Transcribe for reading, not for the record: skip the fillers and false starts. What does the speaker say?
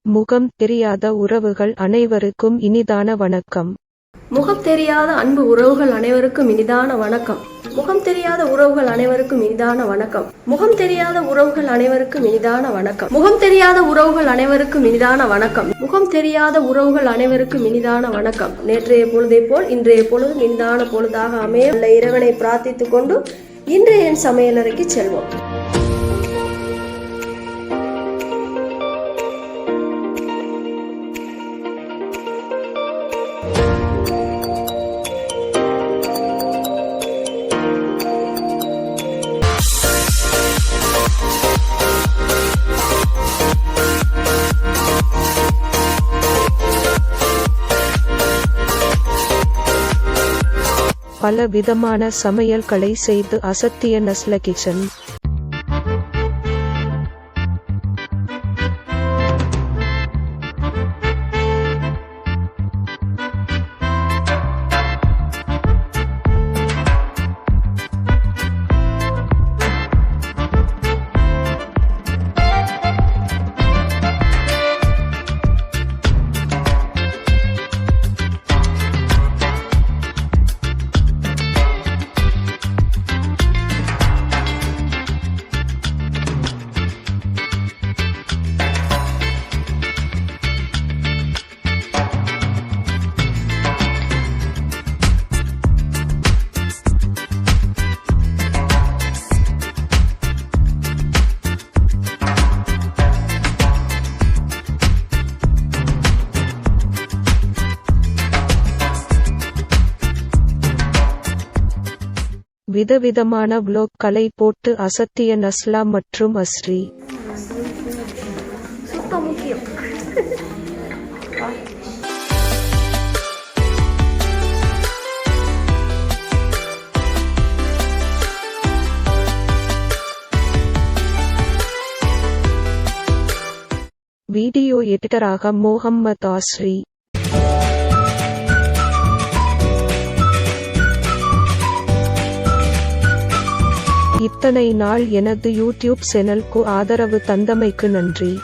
முகம் தெரியாத உறவுகள் அனைவருக்கும் இனிதான வணக்கம். முகம் தெரியாத அன்பு உறவுகள் அனைவருக்கும் இனிதான வணக்கம். முகம் தெரியாத உறவுகள் அனைவருக்கும் இனிதான வணக்கம். முகம் தெரியாத உறவுகள் அனைவருக்கும் இனிதான வணக்கம். முகம் தெரியாத உறவுகள் அனைவருக்கும் இனிதான வணக்கம். முகம் தெரியாத உறவுகள் அனைவருக்கும் இனிதான வணக்கம். நேற்றைய பொழுதை போல் இன்றைய பொழுதும் இனிதான பொழுதாக அமைய உள்ள இறைவனை பிரார்த்தித்துக் கொண்டு இன்றைய என் சமையலறைக்கு செல்வோம். பல விதமான சமையல்களை செய்து அசத்திய நஸ்லகிச்சன். விதவிதமான வ்ளாக்களை போட்டு அசத்திய நஸ்லா மற்றும் அஸ்ரி. வீடியோ எடிட்டராக மொஹம்மத் ஆஸ்ரி. இத்தனை நாள் எனது யூடியூப் சேனலுக்கு ஆதரவு தந்தமைக்கு நன்றி.